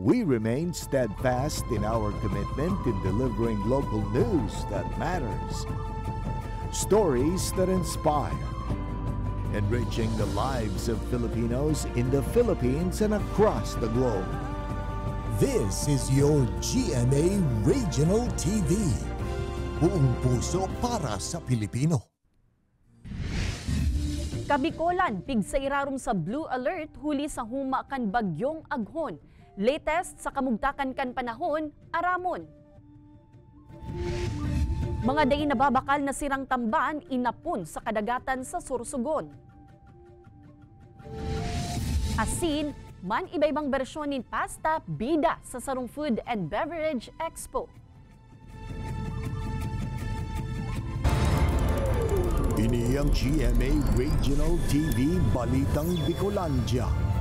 We remain steadfast in our commitment in delivering local news that matters, stories that inspire, enriching the lives of Filipinos in the Philippines and across the globe. This is your GMA Regional TV. Buong puso para sa Pilipino. Kabikolan, pigsairarom sa Blue Alert huli sa huma kan bagyong Aghon. Latest sa kamugtakan kan panahon, aramon. Mga daing nababakal na sirang tamban, inapon sa kadagatan sa Sorsogon. Asin, man iba-ibang bersyon ng pasta, bida sa Sarong Food and Beverage Expo. Ini ang GMA Regional TV Balitang Bicolandia.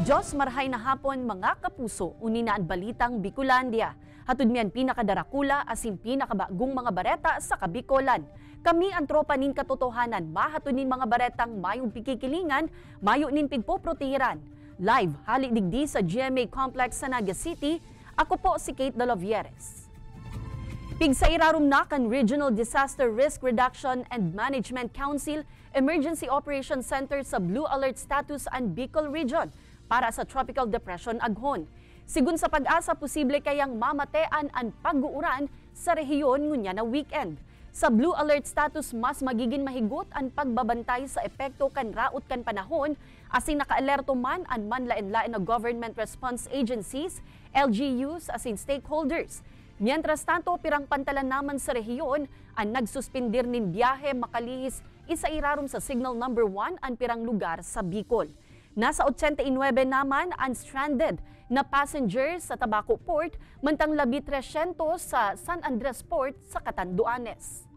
Diyos marhay na hapon mga kapuso, unina ang Balitang Bicolandia. Hatod miyan pinakadarakula asin pinakabagong mga bareta sa Kabikolan. Kami ang tropa nin katotohanan, mahatod nin mga baretang mayong pikikilingan, mayo nin pigpoprotehiran. Live, hali digdi sa GMA Complex sa Naga City. Ako po si Kate Dalovieres. Pigsairarom na kan Regional Disaster Risk Reduction and Management Council Emergency Operations Center sa Blue Alert status ang Bicol Region para sa Tropical Depression Aghon. Sigun sa pag-asa, posible kayang mamatean ang pag-uuran sa rehiyon ngunya na weekend. Sa Blue Alert status, mas magiging mahigot ang pagbabantay sa epekto kan raot kan panahon asin naka-alerto man ang manlain-lain na government response agencies, LGUs asin stakeholders. Mientras tanto, pirang pantalan naman sa rehiyon ang nagsuspindir nin biyahe makalihis isairarom sa signal number 1 ang pirang lugar sa Bicol. Nasa 89 naman ang stranded na passengers sa Tabaco Port, mantang 300 sa San Andres Port sa Catanduanes.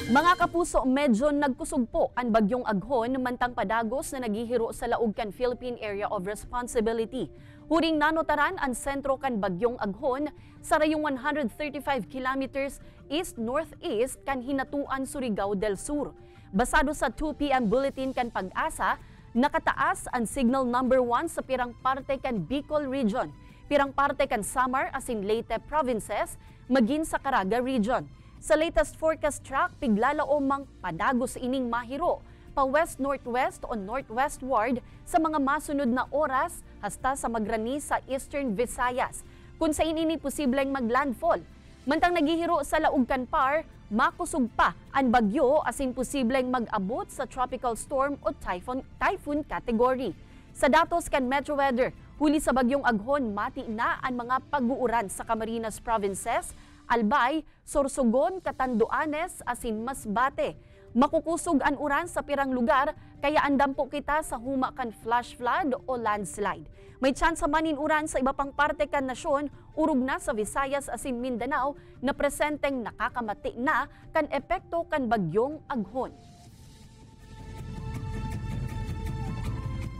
Mga kapuso, medyo nagkusog po ang bagyong Aghon mantang padagos na naghihiro sa laog kan Philippine Area of Responsibility. Huring nanotaran ang sentro kan bagyong Aghon sa rayong 135 kilometers east-northeast kan Hinatuan, Surigao del Sur. Basado sa 2 p.m. bulletin kan Pag-asa, nakataas ang signal number 1 sa pirang parte kan Bicol Region, pirang parte kan Samar asin Leyte provinces, maging sa Caraga Region. Sa latest forecast track, piglalaom mang padagos ining mahiro, pa west-northwest o northwestward sa mga masunod na oras hasta sa magrani sa Eastern Visayas, kung sa ini posibleng maglandfall. Mantang naghihiro sa laog kan Par, makusog pa ang bagyo asin posibleng mag-abot sa tropical storm o typhoon category. Sa datos kan Metro Weather, huli sa bagyong Aghon, mati na ang mga pag-uuran sa Camarines Provinces, Albay, Sorsogon, Catanduanes, asin Masbate. Makukusog ang uran sa pirang lugar, kaya andam po kita sa huma kan flash flood o landslide. May chance manin uran sa iba pang parte kan nasyon, urog na sa Visayas asin Mindanao na presenteng nakakamati na kan epekto kan bagyong Aghon.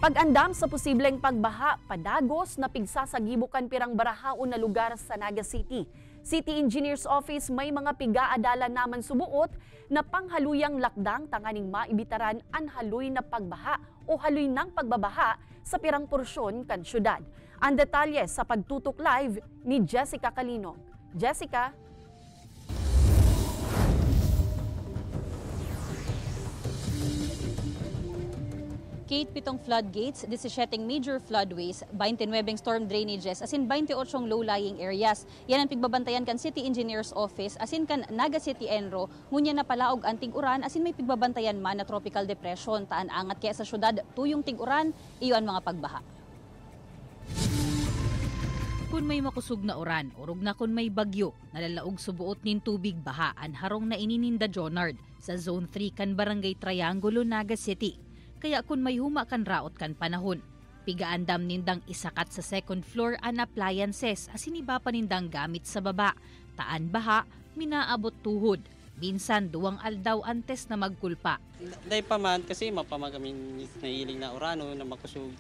Pag-andam sa posibleng pagbaha, padagos na pigsasagibukan pirang barahaon na lugar sa Naga City. City Engineers Office may mga pigaadala naman subuot na panghaluyang lakdang tanganing maibitaran ang haloy na pagbaha o haloy ng pagbabaha sa pirang porsyon kan syudad. Ang detalye sa pagtutok live ni Jessica Calinog. Jessica? Kate, 7 floodgates, 17 major floodways, 29 storm drainages, asin 28 low-lying areas. Yan ang pigbabantayan kan City Engineers Office, asin kan Naga City Enro, ngunya na palaog ang ting-uran, asin may pigbabantayan man na tropical depression, taan angat kaya sa syudad, tuyong ting-uran, iyo ang mga pagbaha. Kung may makusog na uran, urog na kung may bagyo, nalalaog subuot nin tubig baha, ang harong na inininda Jonard, sa Zone 3 kan Barangay Triangulo, Naga City. Kaya kung may huma kan raot kan panahon, pigaandam nindang isakat sa second floor an appliances asin iba pa nindang gamit sa baba. Taan baha, minaabot tuhod. Minsan duwang aldaw antes na magkulpa. Dahil pa man kasi mapamagamin nahiling na urano na makusog.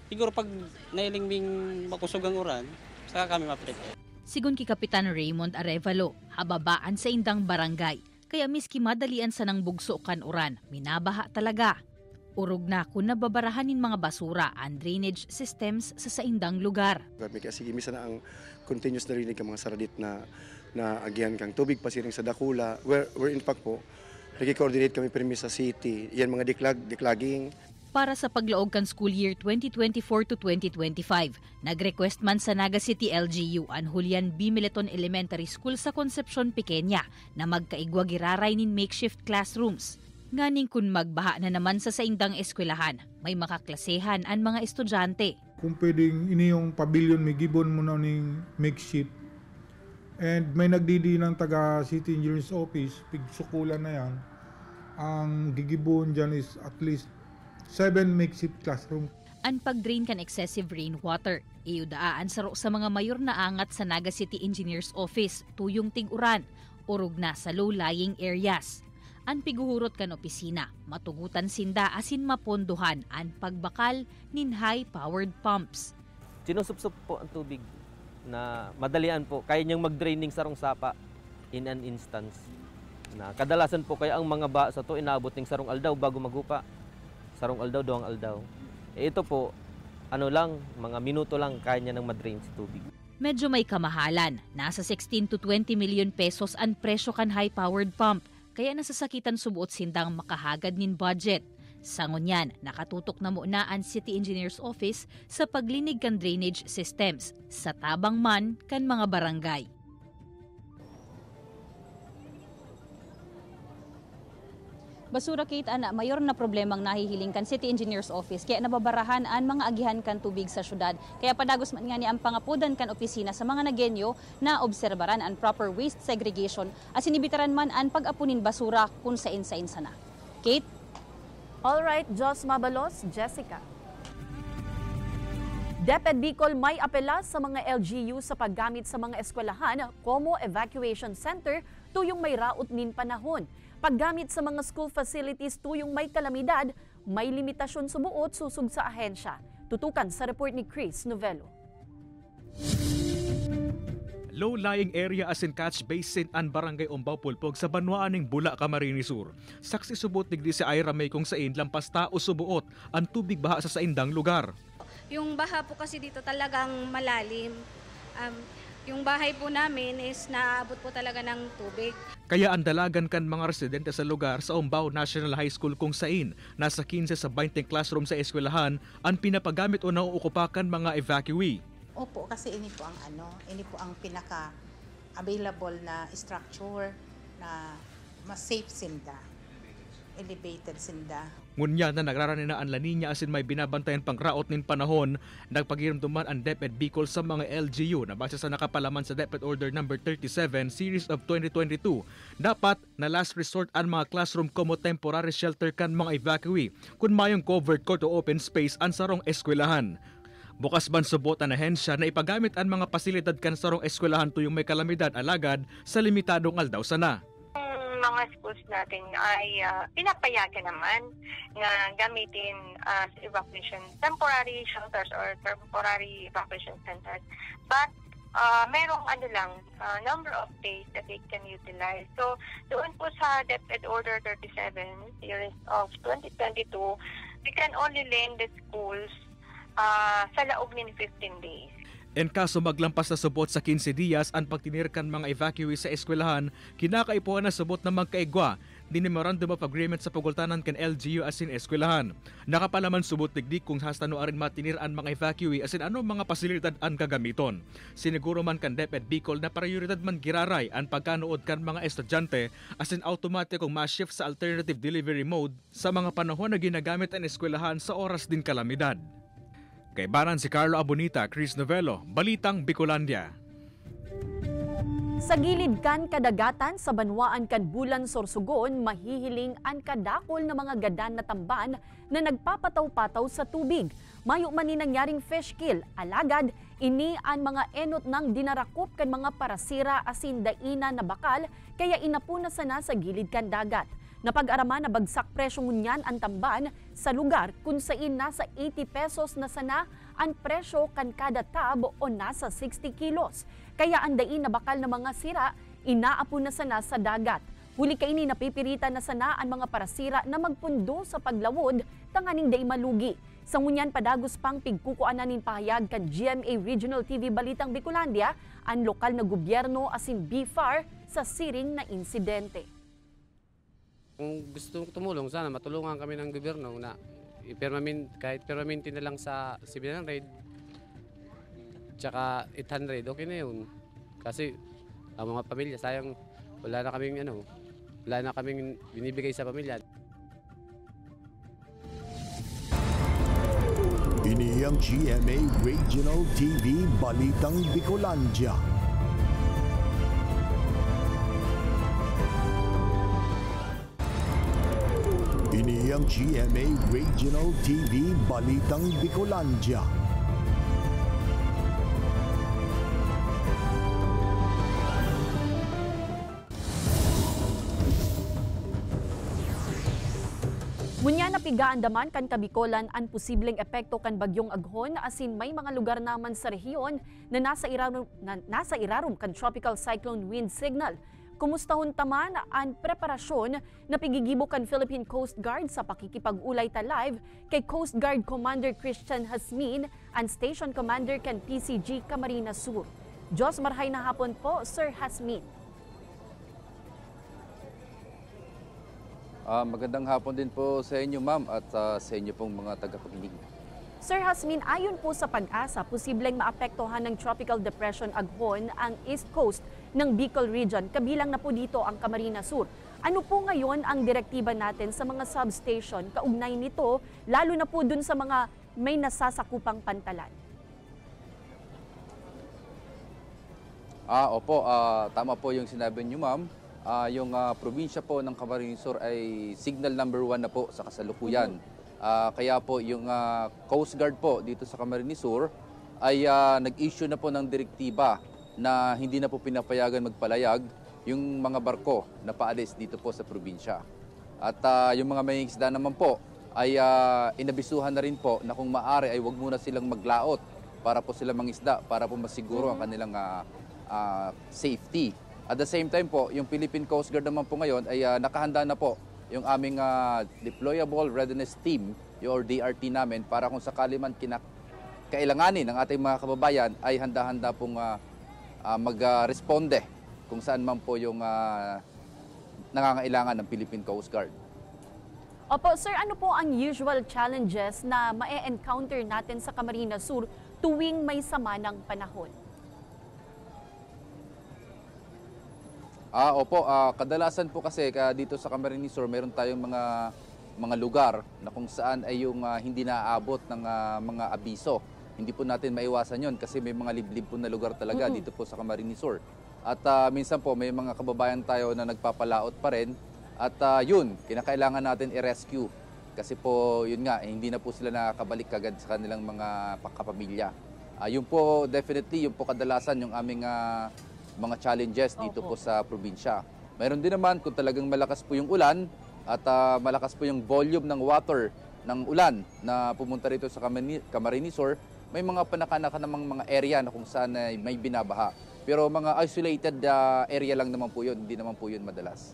Siguro pag nailingming makusog ang uran, saka kami ma-prepare. Sigun ki Kapitan Raymond Arevalo, hababaan sa indang barangay. Kaya miski madalian sa nang bugso kan uran, minabaha talaga. Urog na kung nababarahanin mga basura ang drainage systems sa saindang lugar. Sige, misa na ang continuous na rinig ng mga saradit na agihan kang tubig pasiring sa dakula. Where in fact po, nag-coordinate kami permi sa city. Yan mga declogging. Para sa paglaog kan school year 2024 to 2025, nag-request man sa Naga City LGU ang Julian B. Mileton Elementary School sa Concepcion, Pequeña na magkaigwa giraray nin makeshift classrooms. Nganing kun magbaha na naman sa saindang eskwelahan, may makaklasehan ang mga estudyante. Kung pwedeng ini yung pavilion, may gibon mo na ning makeshift. And may nagdidi ng taga City Engineers Office, pigsukulan na yan. Ang gigibon dyan is at least 7 makeshift classroom. Ang pag-drain kan excessive rainwater, iudaan saro sa mga mayor na angat sa Naga City Engineers Office, tuyong tig-uran, urog na sa low-lying areas. Ang piguhurot kan opisina, matugutan sinda asin mapondohan ang pagbakal nin high-powered pumps. Sinusupsup po ang tubig na madalian po, kaya niyang mag-draining sarong sapa in an instance. Na kadalasan po kaya ang mga ba sa to inaabot ng sarong aldaw bago maghupa. Sarong aldaw, doang aldaw. Ito po, mga minuto lang kaya niya nang madrain si tubig. Medyo may kamahalan. Nasa 16 to 20 million pesos ang presyo kan high-powered pump. Kaya nasasakitan subuot sindang makahagad nin budget. Sangon yan, nakatutok na muna ang City Engineers Office sa paglinig kan drainage systems sa tabang man kan mga barangay. Basura Kate, ana, mayor na problemang nahihiling kan City Engineers Office kaya nababarahan ang mga agihan kan tubig sa syudad. Kaya padagos man nga ni ang pangapudan kan opisina sa mga nagenyo na obserbaran ang proper waste segregation as inibitaran man ang pag-apunin basura kung sain-sain sana. Kate? Alright, Jos Mabalos, Jessica. DepEd Bicol may apela sa mga LGU sa paggamit sa mga eskwelahan como evacuation center tuyong may raot nin panahon. Paggamit sa mga school facilities tuyong may kalamidad, may limitasyon subuot susug sa ahensya. Tutukan sa report ni Chris Novelo. Low-lying area as in catch basin ang barangay Umbao Pulpog sa banwaan ng Bula, Camarines Sur. Saksi subot digdi si Ira May kung sain lampas tao subuot ang tubig baha sa saindang lugar. Yung baha po kasi dito talagang malalim. Yung bahay po namin is naabot po talaga ng tubig. Kaya andalagan kan mga residente sa lugar sa Umbao National High School kung sain nasa 15 sa 20 classroom sa eskwelahan ang pinapagamit o nauukupakan mga evacuee. Opo, kasi ini po ang pinaka-available na structure na mas safe sinda, elevated sinda. Ngunya na nagrarani na ang La Nina asin may binabantayan pang raot nin panahon, nagpagiramduman ang DepEd Bicol sa mga LGU na base sa nakapalaman sa DepEd Order No. 37 Series of 2022. Dapat na last resort ang mga classroom como temporary shelter kan mga evacuee kung mayong covered court o open space ang sarong eskwelahan. Bukas ban subot ang ahensya na ipagamit ang mga pasilidad kan sarong eskwelahan tuyong may kalamidad alagad sa limitadong aldaw sana. Mga schools natin ay pinapayagan naman na gamitin as evacuation, temporary shelters or temporary evacuation centers. But merong number of days that they can utilize. So doon po sa DepEd Order 37 Series of 2022, we can only lend the schools sa laog ng 15 days. En kaso maglampas na subot sa 15 dias ang pagtinirkan mga evacuee sa eskwelahan, kinakaipuan na subot na magkaigwa din Memorandum of Agreement sa pagultanan kan LGU asin eskwelahan. Nakapalaman subot digdik kung hasta no arin matinir ang mga evacuee asin ano mga pasilidad ang gagamiton. Siniguro man kan DepEd Bicol na prioridad man giraray ang pagkanood kan mga estudyante asin automatikong ma-shift sa alternative delivery mode sa mga panahon na ginagamit ang eskwelahan sa oras din kalamidad. Kay Baran si Carlo Abonita, Chris Novelo, Balitang Bicolandia. Sa gilid kan kadagatan sa banwaan kan Bulan Sorsogon, mahihiling ang kadakol na mga gadan na tamban na nagpapataw-pataw sa tubig. Mayo man ni nangyaring fish kill, alagad ini ang mga enot ng dinarakop kan mga parasira asin daina na bakal kaya inapuna sana sa gilid kan dagat. Napag-araman na bagsak presyo ngunyan ang tamban sa lugar kung saan nasa 80 pesos na sana ang presyo kan kada tab o nasa 60 kilos. Kaya ang dain na bakal na mga sira, inaapo na sana sa dagat. Huli kaini napipiritan na sana ang mga parasira na magpundo sa paglawod tanganing day malugi. Sa ngunyan padagos pang pigkukuanan nin pahayag kan GMA Regional TV Balitang Bicolandia ang lokal na gobyerno asin BFAR sa siring na insidente. Kung gusto tumulong, sana matulungan kami ng gobyerno na kahit permanente na lang sa 700 tsaka 800, okay na yun. Kasi ang mga pamilya, sayang wala na kaming binibigay sa pamilya. Ini ang GMA Regional TV Balitang Bicolandia. Ini ang GMA Regional TV Balitang Bicolandia. Munya napigaan daman kan Kabikolan ang posibleng epekto kan bagyong Aghon asin may mga lugar naman sa rehiyon na nasa irarum kan tropical cyclone wind signal. Kumustahon taman ang preparasyon na pigigibo kan Philippine Coast Guard sa pakikipag-ulay ta live kay Coast Guard Commander Christian Hasmin and Station Commander kan PCG Camarines Sur. Diyos marhay na hapon po, Sir Hasmin. Magandang hapon din po sa inyo, ma'am, at sa inyo pong mga tagapakinig. Sir Hasmin, ayon po sa Pag-asa, posibleng maapektuhan ng Tropical Depression Aghon ang East Coast ng Bicol Region, kabilang na po dito ang Camarines Sur. Ano po ngayon ang direktiba natin sa mga substation kaugnay nito, lalo na po dun sa mga may nasasakupang pantalan? Opo, tama po yung sinabi niyo, ma'am. Yung probinsya po ng Camarines Sur ay signal number 1 na po sa kasalukuyan. Kaya po yung Coast Guard po dito sa Camarines Sur ay nag-issue na po ng direktiba na hindi na po pinapayagan magpalayag yung mga barko na paalis dito po sa probinsya. At yung mga may isda naman po ay inabisuhan na rin po na kung maaari ay wag muna silang maglaot para po sila mangisda, para po masiguro ang kanilang safety. At the same time po, yung Philippine Coast Guard naman po ngayon ay nakahanda na po yung aming Deployable Readiness Team, yung DRT namin, para kung sakali man kailanganin ng ating mga kababayan ay handa-handa pong mag-responde kung saan man po yung nangangailangan ng Philippine Coast Guard. Opo, sir, ano po ang usual challenges na ma-encounter natin sa Camarines Sur tuwing may sama ng panahon? Opo, kadalasan po kasi dito sa Camarines Sur, meron tayong mga lugar na kung saan ay yung hindi naaabot ng mga abiso. Hindi po natin maiwasan yon kasi may mga liblib po na lugar talaga dito po sa Camarines Sur. At minsan po may mga kababayan tayo na nagpapalaot pa rin at yun, kinakailangan natin i-rescue. Kasi po yun nga, hindi na po sila nakakabalik kagad sa kanilang mga kapamilya. Yun po definitely, yun po kadalasan yung aming mga challenges dito po sa probinsya. Mayroon din naman kung talagang malakas po yung ulan at malakas po yung volume ng water ng ulan na pumunta rito sa Camarines Sur, may mga panakanaka namang mga area na kung saan may binabaha. Pero mga isolated area lang naman po yun, hindi naman po yun madalas.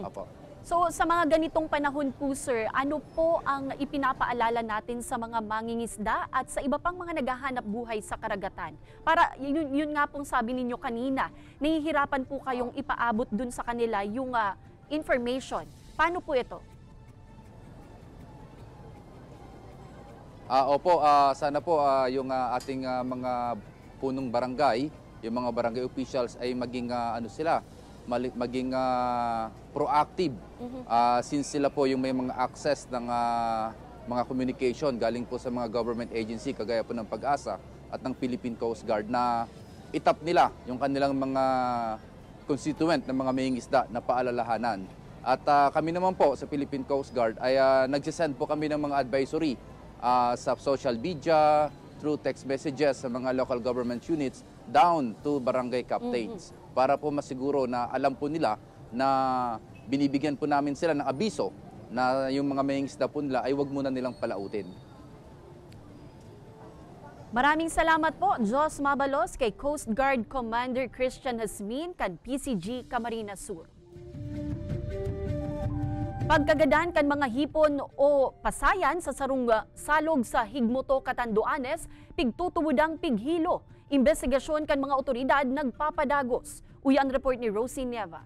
Opo. So sa mga ganitong panahon po, sir, ano po ang ipinapaalala natin sa mga mangingisda at sa iba pang mga naghahanap buhay sa karagatan? Para yun nga pong sabi ninyo kanina, nahihirapan po kayong ipaabot dun sa kanila yung information. Paano po ito? Opo, sana po yung ating mga punong barangay, yung mga barangay officials ay maging maging proactive since sila po yung may mga access ng mga communication galing po sa mga government agency kagaya po ng Pag-asa at ng Philippine Coast Guard na itap nila yung kanilang mga constituent ng mga mangingisda na paalalahanan. At kami naman po sa Philippine Coast Guard ay nagsisend po kami ng mga advisory sa social media, through text messages sa mga local government units down to barangay captains para po masiguro na alam po nila na binibigyan po namin sila ng abiso na yung mga mangingisda po nila ay huwag muna nilang palautin. Maraming salamat po, Jos Mabalos, kay Coast Guard Commander Christian Hasmin, kan PCG Camarines Sur. Pagkagadan kan mga hipon o pasayan sa salog sa Higmoto, Catanduanes, pigtutubudang pighilo. Investigasyon kan mga otoridad nagpapadagos. Uyan report ni Rosie Nieva.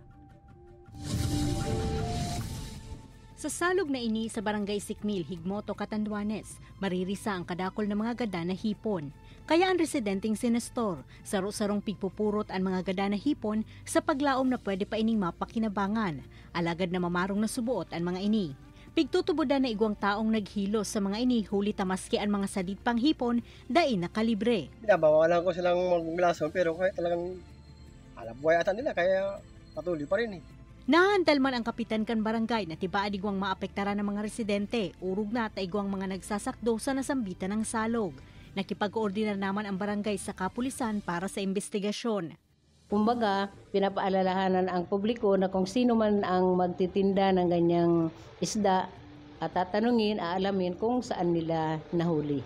Sa salog na ini sa Barangay Sikmil, Higmoto, Catanduanes, maririsa ang kadakol ng mga gada na hipon. Kaya ang residenteng sinestor, saro-sarong pigpupurot ang mga gada na hipon sa paglaom na pwede pa ining mapakinabangan. Alagad na mamarong na subuot ang mga ini. Pigtutubodan na igwang taong naghilo sa mga ini, huli tamaski ang mga sadit pang hipon, dain na kalibre. Binabawalan ko silang maglason pero kaya talagang buhay ata nila kaya patuloy pa rin eh. Nahandal man ang kapitan kan barangay na tibaan igwang maapektaran ng mga residente, urog na at igwang mga nagsasakdo sa nasambitan ng salog. Nakipag-koordinar naman ang barangay sa kapulisan para sa investigasyon. Kumbaga, pinapaalalahanan ang publiko na kung sino man ang magtitinda ng ganyang isda at tatanungin, aalamin kung saan nila nahuli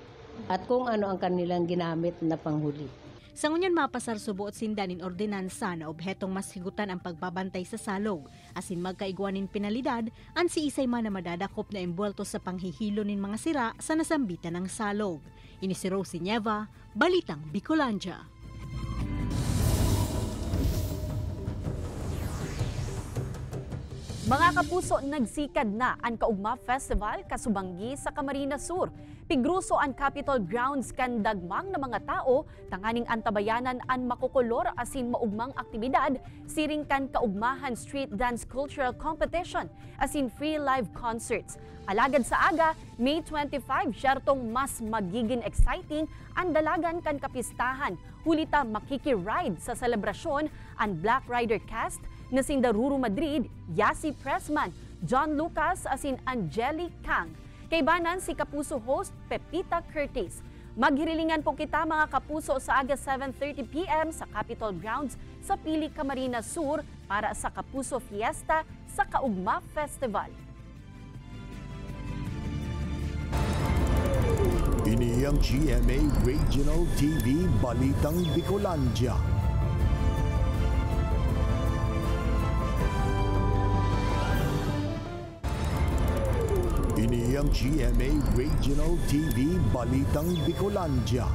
at kung ano ang kanilang ginamit na panghuli. Sa ngunyan mapasar subuot sindanin ordinansa na obhetong mas higutan ang pagbabantay sa salog, asin magkaigwanin penalidad, ang si isay man na madadakop na embwelto sa panghihilo nin mga sira sa nasambitan ng salog. Ini si Rosie Nieva, Balitang Bicolandia. Mga kapuso, nagsikad na ang Kaugma Festival kasubanggi sa Camarines Sur. Pigruso ang Capitol Grounds kan dagmang na mga tao, tanganing antabayanan ang makukolor asin maugmang aktibidad, siring kan Kaugmahan Street Dance Cultural Competition, asin free live concerts. Alagad sa aga, May 25, syartong mas magiging exciting ang dalagan kan kapistahan. Hulita makikiride sa selebrasyon ang Black Rider cast na sinda Ruru Madrid, Yasi Pressman, John Lucas asin Angeli Kang. Kaibanan si Kapuso host Pepita Curtis. Maghirilingan po kita mga kapuso sa aga 7:30 p.m. sa Capitol Grounds sa Pili, Camarines Sur para sa Kapuso Fiesta sa Kaugma Festival. Ini ang GMA Regional TV Balitang Bicolandia. Ini ang GMA Regional TV Balitang Bicolandia.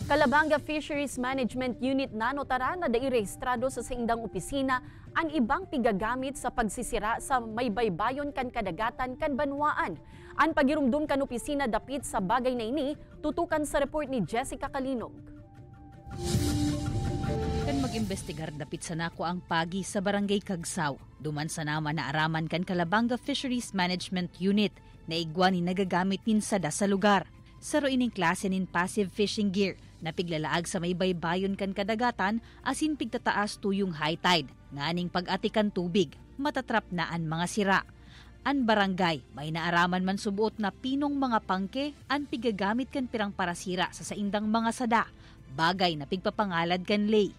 Calabanga Fisheries Management Unit nanotara na dairehistrado sa saindang opisina ang ibang pigagamit sa pagsisira sa may baybayon kan kadagatan kan banwaan. Ang pagirumdum kan opisina dapit sa bagay na ini, tutukan sa report ni Jessica Kalinog. Kan mag-imbestigar dapit sa nako ang pagi sa Barangay Kagsaw. Duman sa naman na araman kan Calabanga Fisheries Management Unit na igwan ni nagagamit nin sada sa lugar. Saro ining klase nin passive fishing gear na piglalaag sa may baybayon kan kadagatan asin pigtataas tuyong high tide. Nganing pag-atikan tubig, matatrap na ang mga sira. An barangay may naaraman man subuot na pinong mga pangke an pigagamit kan pirang parasira sa saindang mga sada. Bagay na pigpapangalad kan lay.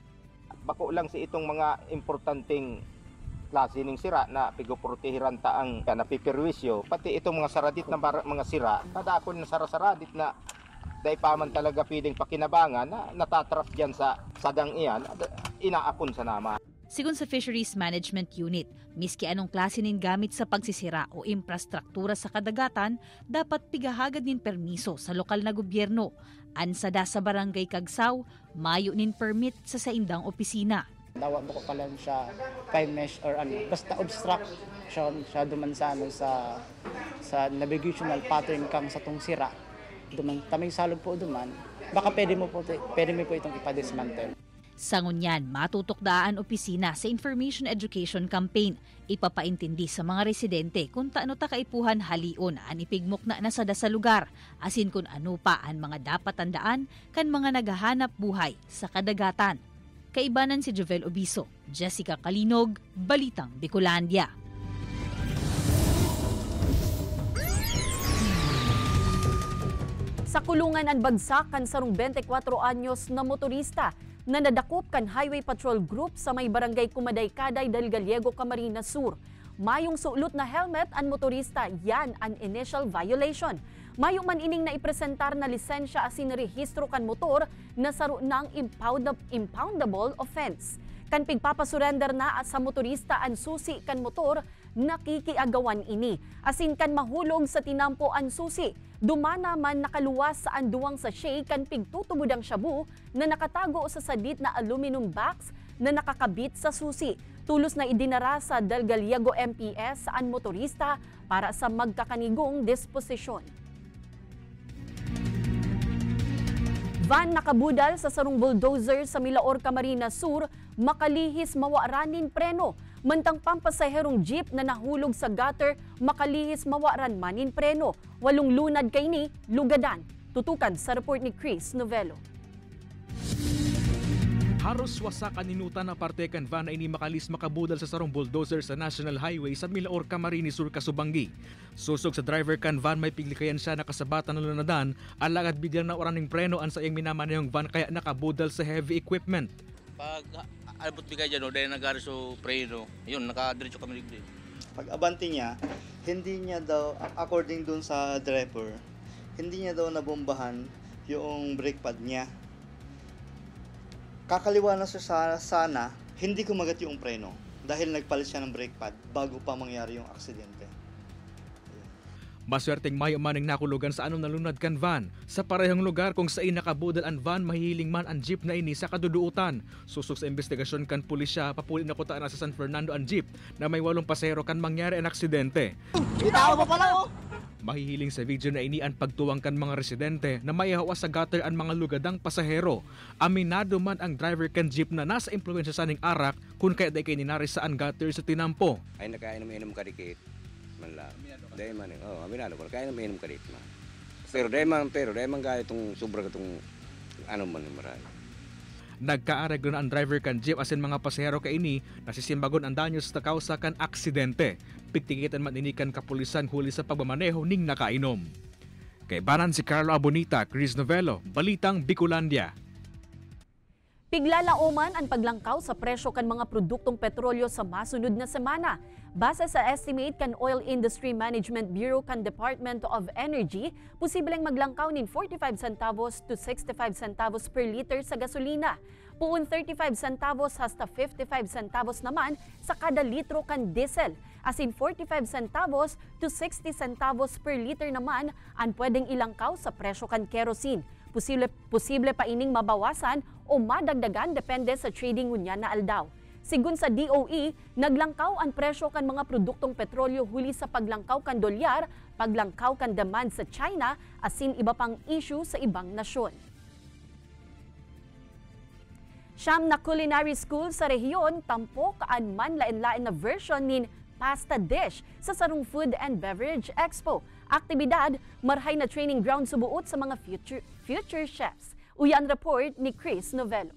Bako lang si itong mga importanteng klase ng sira na pigoprotehiran ta ang napipirwisyo. Pati itong mga saradit na mga sira, kadakon na sarasaradit na dahil pa man talaga pwedeng pakinabangan na natatrap dyan sa sadang iyan, inaapon sa nama. Sigun sa Fisheries Management Unit, miski anong klase nin gamit sa pagsisira o infrastruktura sa kadagatan, dapat pigahagad nin permiso sa lokal na gobyerno. Ansada sa Barangay Kagsaw, mayo nin permit sa saindang opisina. Dawa mo ko pala siya 5 mesh or ano, basta obstruction siya duman sa ano sa navigational pattern kang sa tong sira. Duman tamay salog po duman. Baka pwede mo po itong ipa-dismantle. Sa ngunyan, matutokdaan opisina sa Information Education Campaign. Ipapaintindi sa mga residente kung taano ta kaipuhan halion ang ipigmok na nasada sa lugar, asin kung ano pa ang mga dapat tandaan kan mga naghahanap buhay sa kadagatan. Kaibanan si Jovel Obiso, Jessica Kalinog, Balitang Bicolandia. Sa kulungan ang bagsak kan sarong 24 anyos na motorista na nadakop kan Highway Patrol Group sa may barangay Kumaday-Kaday del Gallego, Camarines Sur. Mayong sulot na helmet ang motorista, yan ang initial violation. Mayo man ining na ipresentar na lisensya asin rehistro kan motor na saro ng impoundable offense. Kan pigpapasurrender na sa motorista ang susi kan motor, nakikiagawan ini. Asin kan mahulog sa tinampo ang susi, dumana man nakaluwas sa anduwang sachet kan pigtutubod ang shabu na nakatago sa sadit na aluminum box na nakakabit sa susi. Tulos na idinara sa Del Gallego MPS ang motorista para sa magkakanigong disposisyon. Van nakabudal sa sarong bulldozer sa Milaor, Camarines Sur, makalihis mawaranin preno. Mantang pampasaherong jeep na nahulog sa gutter, makalihis mawaran manin preno. 8 lunad kay ni lugadan. Tutukan sa report ni Chris Novello. Haros wasak aninutan na parte kan van na ini makalis makabudal sa sarong bulldozer sa National Highway sa Milaor, Camarines Sur, Kasubanggi. Susog sa driver kan van may piglikayan siya nakasabatan ng lunadan, alagad biglang na oraning preno ang sayang minamanayong van kaya nakabudal sa heavy equipment. Pag albot bigay dyan, dahil nagari so preno, yun, nakadiretso kami ligdin. Pag abanti niya, hindi niya daw, according dun sa driver, hindi niya daw nabombahan yung brake pad niya. Kakaliwa na siya sana, hindi kumagat yung preno dahil nagpalit siya ng brake pad bago pa mangyari yung aksidente. Maswerteng mayo maning nakulugan sa anong nalunad kan van. Sa parehong lugar kung saan nakabudal ang van, mahiling man ang jeep na ini sa kaduduutan. Susok sa investigasyon kan pulisya, papuli na kutaan na sa San Fernando ang jeep na may 8 pasahero kan mangyari ang aksidente. Itaw mo pala oh! Mahihiling sa video na ini ang pagtuwang kan mga residente na mayahawa sa gutter ang mga lugadang pasahero. Aminado man ang driver kan jeep na nasa impluwensya sa ning arak kung kaya day kay ninari sa ang gutter sa tinampo. Ay nakainom-inom ka dikit. Manla. Dahil man, aminado ko, nakainom-inom ka dikit man. Pero dahil man gaya itong sobra itong ano man marami. Nagkaaraglo na ang driver kan jeep asin mga pasahero kay ini nasisimbagon ang danyos sa kausa kan aksidente. Pigtikitan man ini kan kapulisan huli sa pagmamaneho ning nakainom. Kay banan si Carlo Abonita, Chris Novello, Balitang Bicolandia. Piglalauman ang paglangkaw sa presyo kan mga produktong petrolyo sa masunod na semana. Base sa estimate kan Oil Industry Management Bureau kan Department of Energy, posibleng maglangkaw nin 45 centavos to 65 centavos per liter sa gasolina. Puun 35 centavos hasta 55 centavos naman sa kada litro kan diesel. Asin 45 centavos to 60 centavos per liter naman ang pwedeng ilangkaw sa presyo kan kerosene. Posible pa ining mabawasan o madagdagan depende sa trading ngunya na aldaw. Sigun sa DOE, naglangkaw ang presyo kan mga produktong petrolyo huli sa paglangkaw kan dolyar, paglangkaw kan demand sa China, asin iba pang issue sa ibang nasyon. Siyam na culinary school sa rehiyon, tampok ang manlain-lain na version nin pasta dish sa sarong Food and Beverage Expo. Aktibidad, marhay na training ground subuot sa mga future chefs. Uyan report ni Chris Novello.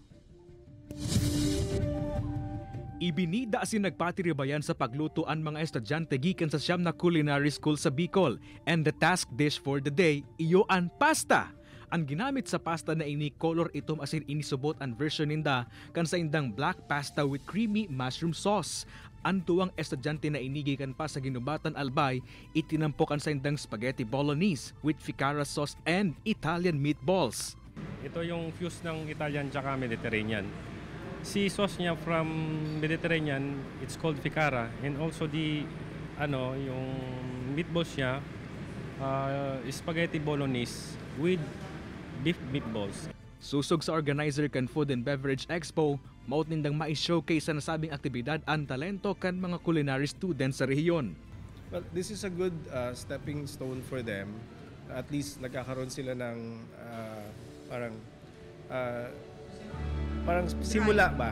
Ibinida asin nagpatiribayan sa pagluto ang mga estudyante gikan sa siyam na culinary school sa Bicol. And the task dish for the day, iyo ang pasta. Ang ginamit sa pasta na ini color itom asin inisubot ang version ninda kan sa indang black pasta with creamy mushroom sauce. Ang tuwang estudyante na inigikan pa sa Ginubatan Albay, itinampokan sa indang spaghetti bolognese with ficara sauce and Italian meatballs. Ito yung fuse ng Italian tsaka Mediterranean. Si sauce niya from Mediterranean, it's called ficara, and also yung meatballs niya, spaghetti bolognese with beef meatballs. Susog sa organizer kan Food and Beverage Expo, maut nindang mai-showcase sa nasabing aktibidad ang talento kan mga culinary students sa rehiyon. Well, this is a good stepping stone for them. At least nagkakaroon sila ng parang simula ba?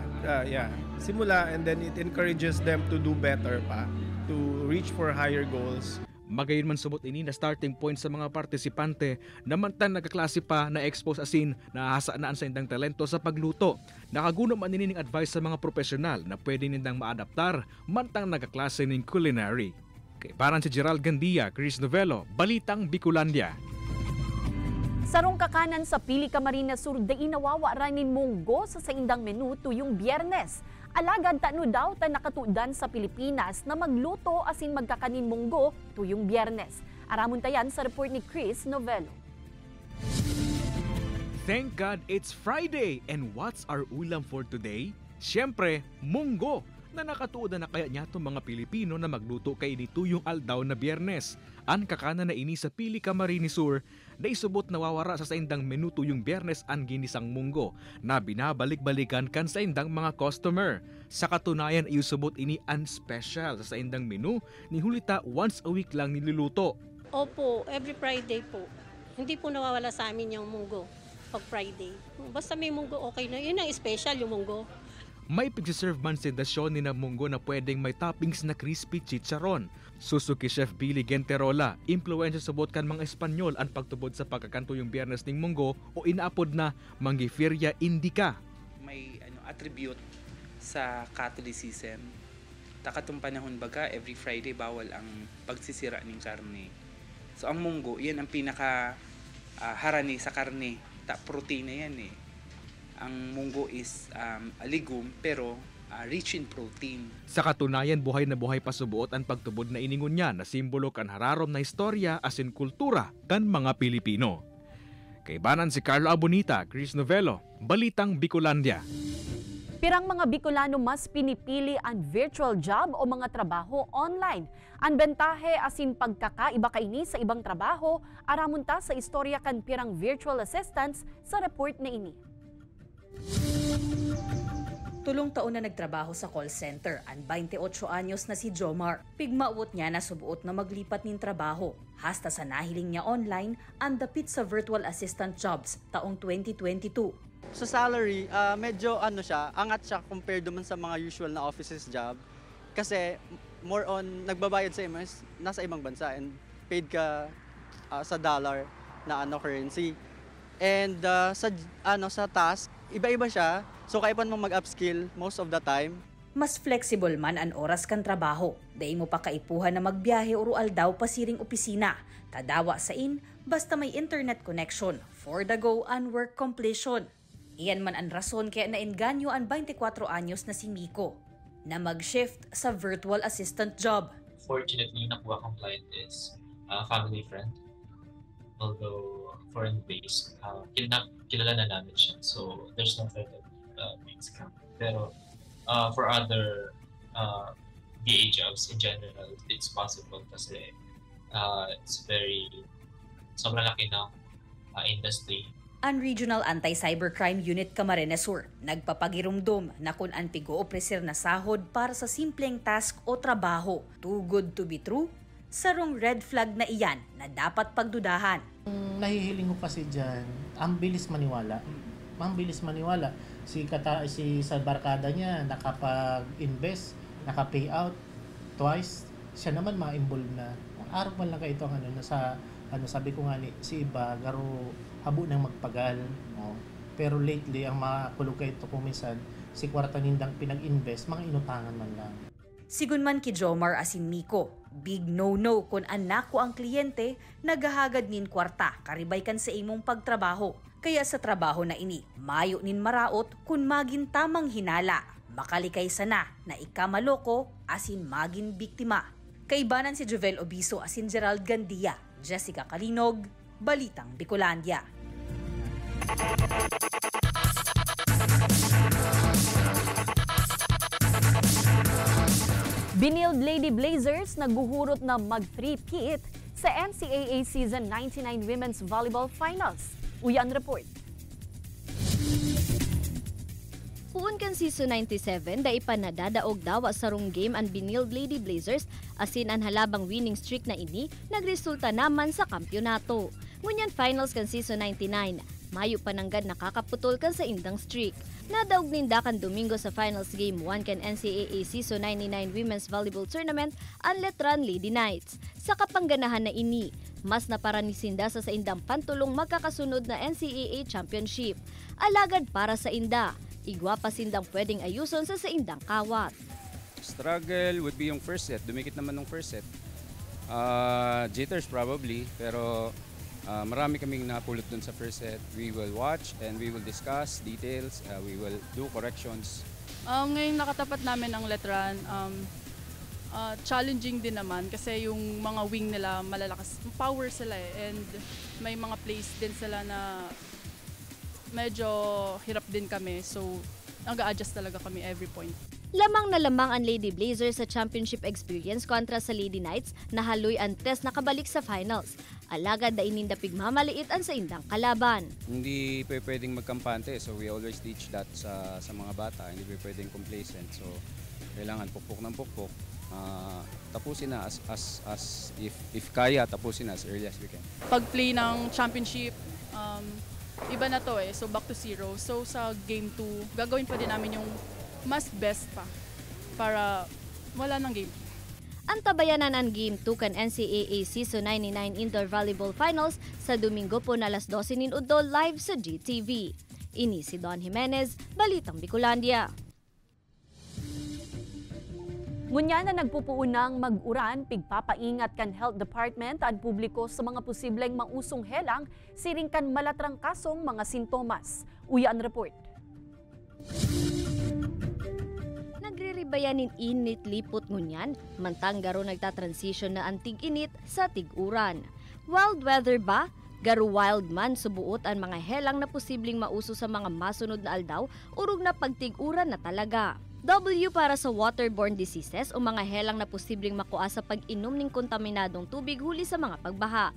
Simula, and then it encourages them to do better pa, to reach for higher goals. Magayon man subot ini na starting point sa mga partisipante na mantang nagkaklase pa na expose asin na hasaan sa indang talento sa pagluto. Nakaguno man ini ning advice sa mga profesional na pwede nindang maadaptar mantang nagkaklase ning culinary. Kay paran si Gerald Gandia, Chris Novello, Balitang Bicolandia. Sarong kakanan sa Pili Camarines Sur, daing nawawa ranin munggo sa saindang menu tuyong Biyernes. Alagad tano daw ta nakatudan sa Pilipinas na magluto asin magkakanin munggo tuyong Biyernes. Aramon tayan sa report ni Chris Novello. Thank God it's Friday! And what's our ulam for today? Siyempre, munggo! Na nakatuodan na kaya niya itong mga Pilipino na magluto kay nituyong aldaw na Biyernes. Ang kakana na ini sa Pili Camarines Sur, na isubot nawawara sa saindang menu tuyong Biyernes ang ginisang munggo na binabalik-balikan kan sa indang mga customer. Sa katunayan ay subot ini ang special sa saindang menu ni Hulita once a week lang niluluto. Opo, every Friday po. Hindi po nawawala sa amin yung munggo pag Friday. Basta may munggo okay na. Yun ang special yung munggo. May pagsiserve man sendasyon ni na munggo na pwedeng may toppings na crispy chicharon. Suzuki Chef Billy Genterola, impluensya subot kan mga Espanyol ang pagtubod sa pagkakanto yung Biyernes ning munggo o inaapod na Mangiferia Indica. May attribute sa Catholicism. Takatong panahon baga, every Friday bawal ang pagsisira ng karne. So ang munggo, yan ang pinaka harani sa karne. Protein na yan eh. Ang munggo is a legume pero rich in protein. Sa katunayan, buhay na buhay pa subuot ang pagtubod na iningon niya na simbolo kan hararom na istorya asin kultura kan mga Pilipino. Kaibanan si Carlo Abonita, Chris Novello, Balitang Bicolandia. Pirang mga Bicolano mas pinipili ang virtual job o mga trabaho online. Ang bentahe asin pagkakaiba kaini sa ibang trabaho, aramunta sa istorya kan pirang virtual assistants sa report na ini. 3 taon na nagtrabaho sa call center, ang 28 anyos na si Jomar. Pigmaot niya na subuot na maglipat nin trabaho. Hasta sa nahiling niya online, ang dapit sa virtual assistant jobs taong 2022. Sa salary, medyo angat siya compared naman sa mga usual na offices job. Kasi more on nagbabayad sa MS, nasa ibang bansa and paid ka sa dollar na currency. And sa task, iba-iba siya. So kaya pa mo mag-upskill most of the time. Mas flexible man ang oras kan trabaho. Dahil mo pa kaipuhan na magbiyahe o rual daw pasiring opisina. Tadawa sa basta may internet connection for the go and work completion. Iyan man ang rason kaya nainganyo ang 24 anyos na si Miko na mag-shift sa virtual assistant job. Fortunately, nakuha kong client is family friend. Although foreign-based, kilala na namin siya. So there's no threat of being scammed. Pero for other VA jobs in general, it's possible kasi it's sobrang laki na industry. Ang Regional Anti-Cybercrime Unit Camarines Sur nagpapagirumdum na kung ang pigo-opreser na sahod para sa simpleng task o trabaho, too good to be true, sarong red flag na iyan na dapat pagdudahan. Nahihiling ko kasi dyan, ang bilis maniwala. Si sa barkada niya, nakapag-invest, naka-payout twice, siya naman ma-involve na. Araw man lang kayo ito sabi ko nga si iba, garo habo nang magpagal. Pero lately, ang makakulog kayo ito kung minsan, si kwarta nindang pinag-invest, mga inutangan man lang. Sigun man ki Jomar asin Miko, big no-no kung anak ko ang kliyente, naghahagad nin kwarta, karibay kan sa imong pagtrabaho. Kaya sa trabaho na ini, mayo nin maraot kung magin tamang hinala, makalikay sana na ikamaloko asin magin biktima. Kaibanan si Jovel Obiso asin Gerald Gandia, Jessica Kalinog, Balitang Bicolandia. Binild Lady Blazers nagbuhurot na mag-3-peat sa NCAA Season 99 Women's Volleyball Finals. Uyan report. Puun kan season 97 da ipanadadaog dawa sarong game ang Binild Lady Blazers asin ang halabang winning streak na ini nagresulta naman sa kampyonato. Ngunyan finals kan season 99, mayo pananggad nakakaputol kan sa indang streak. Nadaog ninda kan Domingo sa finals game 1 kan NCAA season 99 Women's Volleyball Tournament ang Letran Lady Knights. Sa kapangganahan na ini, mas naparanisinda sa indang pantulong magkakasunod na NCAA Championship. Alagad para sa inda, igwa pa sindang pwedeng ayuson sa indang kawat. Struggle would be yung first set. Dumikit naman ng first set. Jitters probably, pero Marami kaming napulot dun sa first set. We will watch and we will discuss details. We will do corrections. Ngayon nakatapat namin ang Letran. Challenging din naman kasi yung mga wing nila malalakas. Power sila and may mga plays din sila na medyo hirap din kami. So nag-a-adjust talaga kami every point. Lamang na lamang ang Lady Blazers sa championship experience kontra sa Lady Knights na haloy ang test nakabalik sa finals. Alagad na ininda pigmamaliit ang sa indang kalaban. Hindi pwedeng magkampante, so we always teach that sa mga bata. Hindi pwedeng complacent, so kailangan pukpok ng pukpok. Tapusin na as if kaya, tapusin na as early as we can. Pag-play ng championship, iba na to so back to zero. So sa game 2, gagawin pa din namin yung mas best pa para wala ng game 2. Ang tabayanan ang Game 2 kan NCAA Season 99 Indoor Volleyball Finals sa Domingo po na alas 12 nin udto live sa GTV. Ini si Don Jimenez, Balitang Bicolandia. Ngunya na nagpupuunang mag-uran, pigpapaingat kan Health Department at publiko sa mga posibleng mausong helang, siring kan malatrangkasong mga sintomas. Uya ang report. Nagriribayanin init lipot ngunyan, mantang garo nagtatransition na ang tig-init sa tig-uran. Wild weather ba? Garo wild man subuot ang mga helang na posibleng mauso sa mga masunod na aldaw, urog na pagtig-uran na talaga. W para sa waterborne diseases o mga helang na posibleng makuha sa pag-inom ng kontaminadong tubig huli sa mga pagbaha.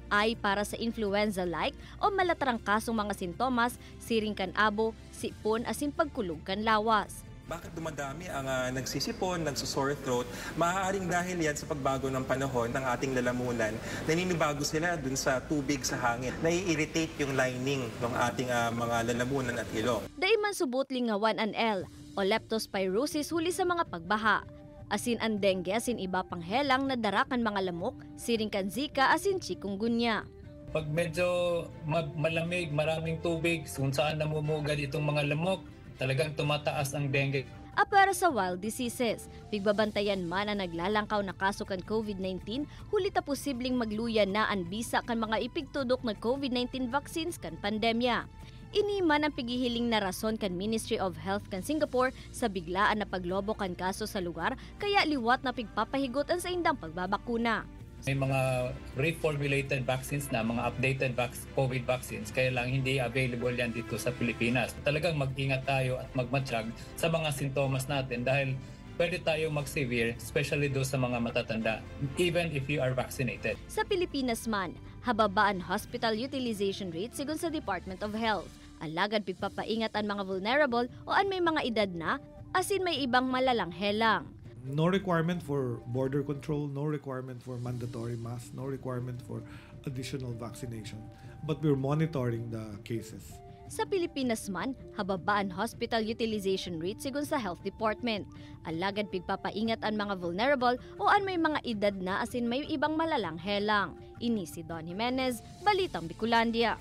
I para sa influenza-like o malatrangkasong mga sintomas, siring kan abo, sipon asin pagkulog kan lawas. Bakit dumadami ang nagsisipon, nagsusore throat? Maaaring dahil yan sa pagbago ng panahon ng ating lalamunan. Naninibago sila dun sa tubig sa hangin. Nai-irritate yung lining ng ating mga lalamunan at ilong. Daiman subot lingawan an L o leptospirosis huli sa mga pagbaha. Asin ang dengue asin iba pang helang na darakan mga lamok, siring kan Zika asin chikungunya. Pag medyo malamig, maraming tubig, kung saan namumugad itong mga lamok, talagang tumataas ang dengue. Para sa wild diseases, pigbabantayan man ang naglalangkaw na kaso kan COVID-19, huli ta posibleng magluyan na ang bisa kan mga ipigtudok na COVID-19 vaccines kan pandemya. Ini man ang pigihiling na rason kan Ministry of Health kan Singapore sa biglaan na paglobo kan kaso sa lugar, kaya liwat na pigpapahigot ang sa indang pagbabakuna. May mga reformulated vaccines na, mga updated COVID vaccines, kaya lang hindi available yan dito sa Pilipinas. Talagang mag-ingat tayo at magmatsyag sa mga sintomas natin dahil pwede tayo mag-severe, especially do sa mga matatanda, even if you are vaccinated. Sa Pilipinas man, hababa ang hospital utilization rate sigon sa Department of Health. Alagad pigpapaingat ang mga vulnerable o ang may mga edad na, asin may ibang malalang helang. No requirement for border control, no requirement for mandatory masks, no requirement for additional vaccination. But we're monitoring the cases. Sa Pilipinas man, hababa ang hospital utilization rate sigon sa Health Department. Alagad pigpapaingat ang mga vulnerable o ang may mga edad na asin may ibang malalang helang. Ini si Don Jimenez, Balitang Bicolandia.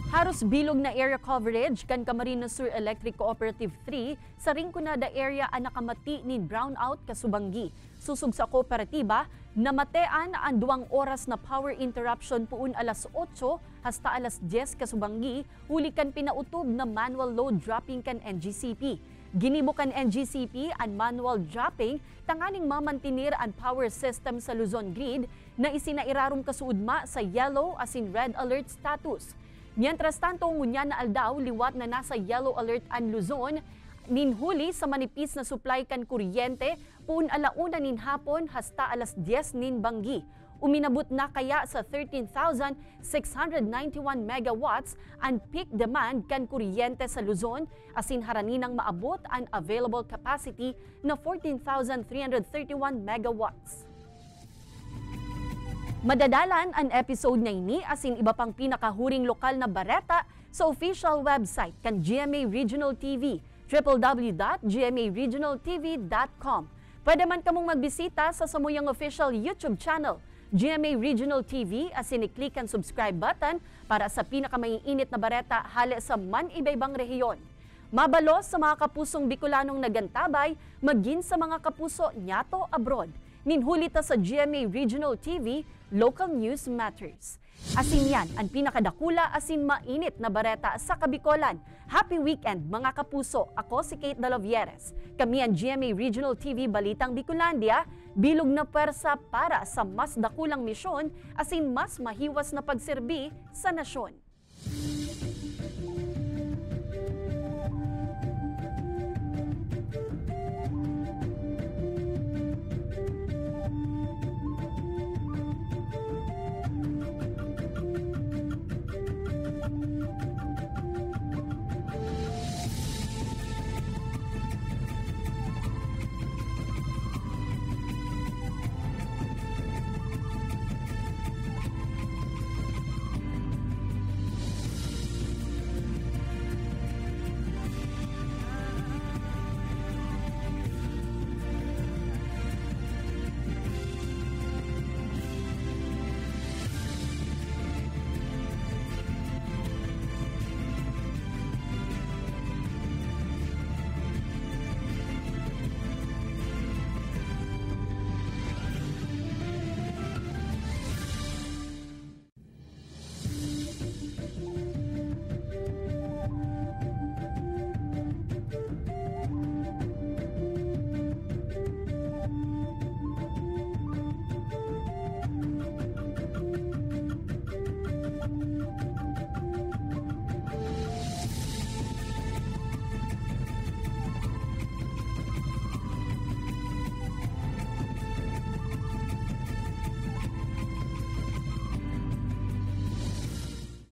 Haros bilog na area coverage kan Camarines Sur Electric Cooperative 3 sa Rinconada area ang nakamati ni brownout kasubanggi. Susug sa kooperatiba, namatean ang 2 oras na power interruption puun alas 8 hasta alas 10 kasubanggi, huli kan pinautob na manual load dropping kan NGCP. Ginibo kan NGCP ang manual dropping tanganing mamantinir ang power system sa Luzon grid na isinairarom kasuudma sa yellow asin red alert status. Mientras tanto, ngunya na aldaw, liwat na nasa yellow alert ang Luzon, ninhuli sa manipis na supply kan kuryente, puun alauna nin hapon hasta alas 10 nin banggi. Uminabot na kaya sa 13,691 megawatts ang peak demand kan kuryente sa Luzon, asin haraninang maabot ang available capacity na 14,331 megawatts. Madadalan ang episode na ini asin iba pang pinakahuring lokal na bareta sa official website kan GMA Regional TV, www.gmaregionaltv.com. Pwede man kamong magbisita sa samuyang official YouTube channel, GMA Regional TV, asin i-click ang subscribe button para sa pinakamaiinit na bareta hali sa man-ibaybang rehiyon. Mabalos sa mga kapusong Bicolanong nagantabay, maging sa mga kapuso nyato abroad. Ninhulita sa GMA Regional TV, Local News Matters. Asin yan ang pinakadakula asin mainit na bareta sa Kabikolan. Happy weekend mga kapuso! Ako si Kate Dalovieres. Kami ang GMA Regional TV Balitang Bicolandia, bilog na pwersa para sa mas dakulang misyon asin mas mahiwas na pagserbi sa nasyon.